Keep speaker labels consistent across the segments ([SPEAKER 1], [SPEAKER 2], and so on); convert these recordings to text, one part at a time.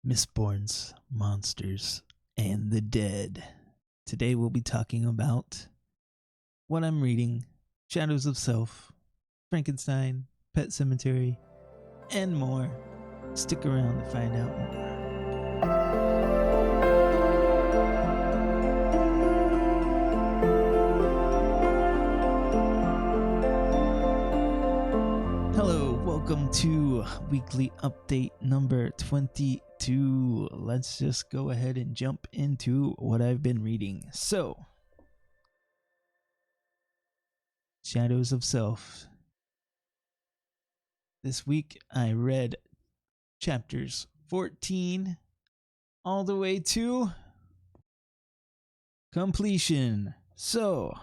[SPEAKER 1] Mistborns, monsters, and the dead. Today we'll be talking about what I'm reading, Shadows of Self, Frankenstein, Pet Cemetery, and more. Stick around to find out more. Hello, welcome to weekly update number 22. Let's just go ahead and jump into what I've been reading. So, Shadows of Self. This week I read chapters 14 all the way to completion. So,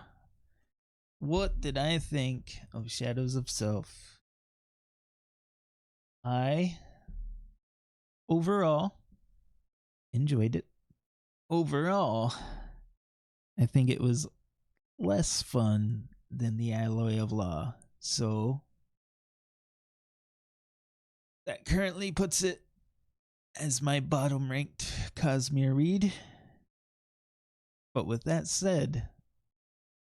[SPEAKER 1] what did I think of Shadows of Self? I overall enjoyed it. Overall, I think it was less fun than the Alloy of Law. So that currently puts it as my bottom ranked Cosmere read. But with that said,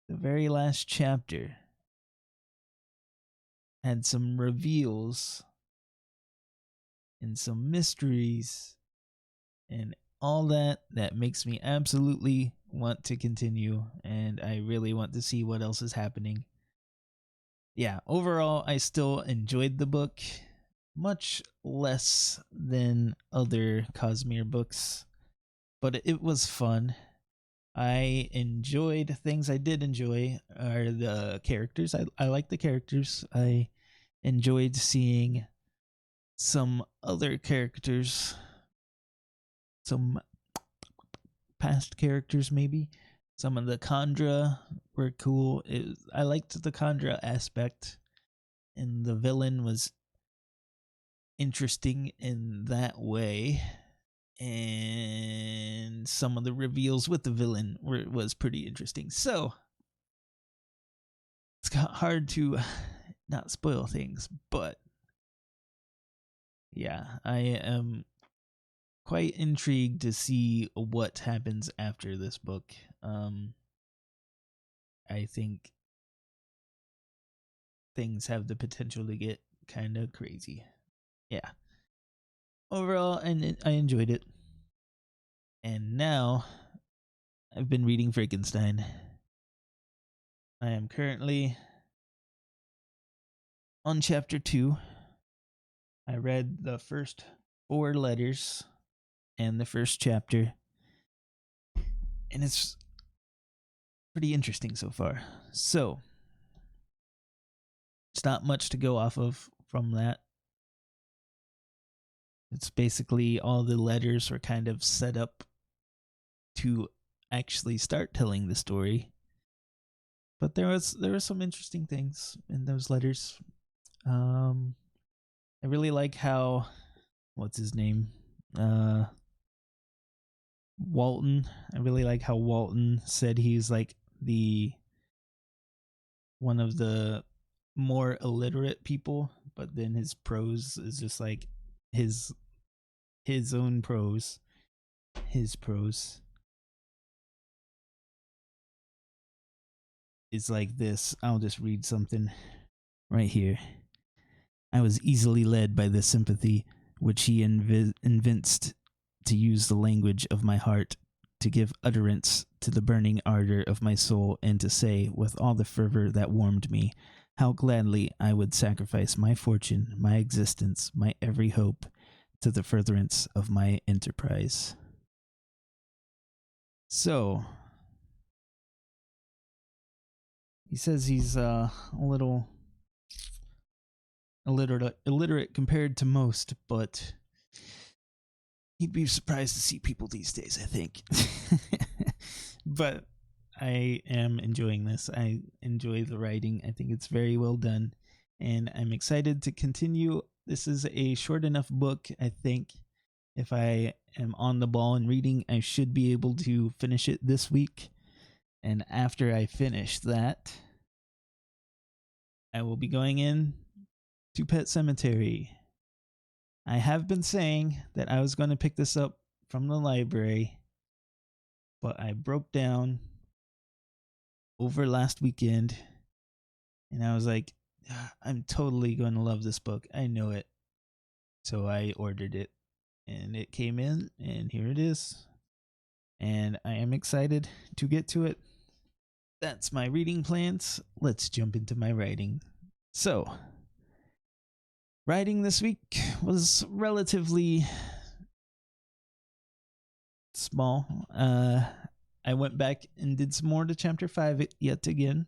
[SPEAKER 1] the very last chapter had some reveals and some mysteries and all that makes me absolutely want to continue, and I really want to see what else is happening. Yeah, overall I still enjoyed the book much less than other Cosmere books, but it was fun. I enjoyed things I did enjoy are the characters. I like the characters. I enjoyed seeing some other characters, some past characters maybe. Some of the Khandra were cool. I liked the Khandra aspect, and the villain was interesting in that way. And some of the reveals with the villain was pretty interesting. So it's hard to not spoil things, but yeah, I am quite intrigued to see what happens after this book. I think things have the potential to get kind of crazy. Yeah. Overall, I enjoyed it. And now I've been reading Frankenstein. I am currently on chapter 2. I read the first 4 letters and the first chapter, and it's pretty interesting so far. So, it's not much to go off of from that. It's basically all the letters were kind of set up to actually start telling the story. But there were some interesting things in those letters. I really like how, what's his name? Walton. I really like how Walton said he's like one of the more illiterate people, but then his prose is just like his own prose. His prose is like this. I'll just read something right here. I was easily led by the sympathy which he evinced to use the language of my heart, to give utterance to the burning ardor of my soul, and to say, with all the fervor that warmed me, how gladly I would sacrifice my fortune, my existence, my every hope, to the furtherance of my enterprise. So, he says he's a little illiterate compared to most, but he'd be surprised to see people these days, I think. But I am enjoying this. I enjoy the writing. I think it's very well done, and I'm excited to continue. This is a short enough book. I think if I am on the ball and reading, I should be able to finish it this week. And after I finish that, I will be going in to Pet Cemetery. I have been saying that I was going to pick this up from the library, but I broke down over last weekend and I was like, I'm totally going to love this book. I know it. So I ordered it and it came in and here it is. And I am excited to get to it. That's my reading plans. Let's jump into my writing. So, writing this week was relatively small. I went back and did some more to chapter 5 yet again.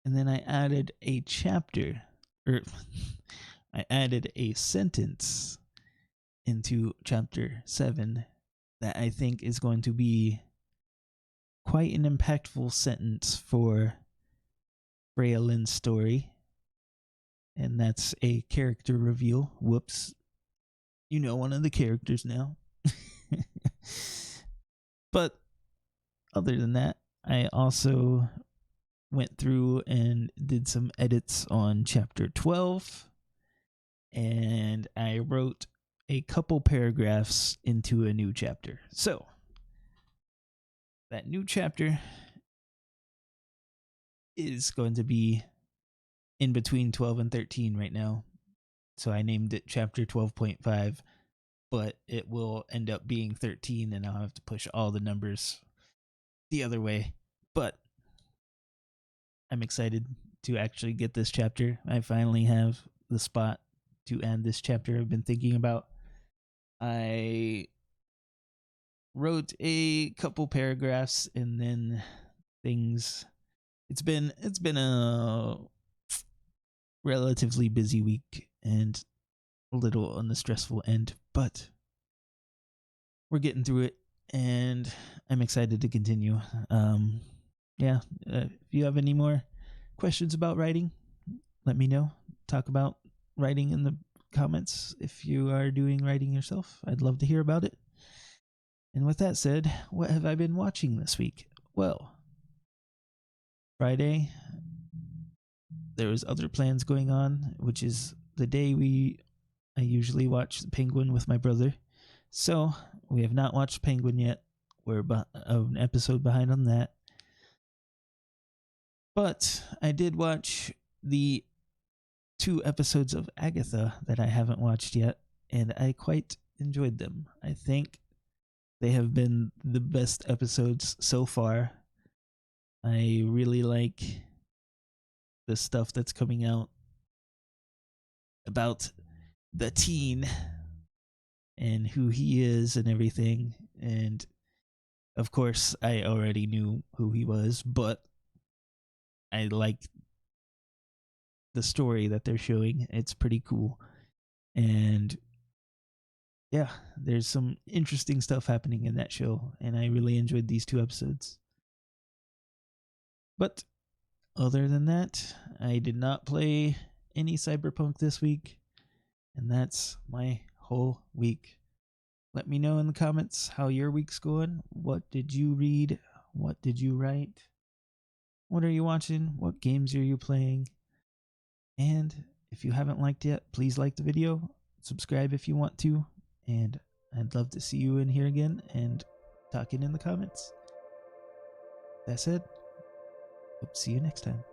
[SPEAKER 1] And then I added a chapter, or I added a sentence into chapter 7 that I think is going to be quite an impactful sentence for Braylon's story. And that's a character reveal. Whoops. You know one of the characters now. But other than that, I also went through and did some edits on chapter 12. And I wrote a couple paragraphs into a new chapter. So, that new chapter is going to be in between 12 and 13 right now. So I named it chapter 12.5, but it will end up being 13 and I'll have to push all the numbers the other way. But I'm excited to actually get this chapter. I finally have the spot to add this chapter I've been thinking about. I wrote a couple paragraphs and then things. It's been a relatively busy week and a little on the stressful end, but we're getting through it and I'm excited to continue. If you have any more questions about writing, let me know. Talk about writing in the comments if you are doing writing yourself. I'd love to hear about it. And with that said, what have I been watching this week? Well, Friday, there was other plans going on, which is the day I usually watch The Penguin with my brother. So, we have not watched Penguin yet. We're an episode behind on that. But I did watch the 2 episodes of Agatha that I haven't watched yet, and I quite enjoyed them. I think they have been the best episodes so far. I really like the stuff that's coming out about the teen and who he is and everything. And of course, I already knew who he was, but I like the story that they're showing. It's pretty cool. And yeah, there's some interesting stuff happening in that show, and I really enjoyed these 2 episodes. But other than that, I did not play any Cyberpunk this week, and that's my whole week. Let me know in the comments how your week's going. What did you read? What did you write? What are you watching? What games are you playing? And if you haven't liked yet, please like the video. Subscribe if you want to. And I'd love to see you in here again and talking in the comments. That said, hope to see you next time.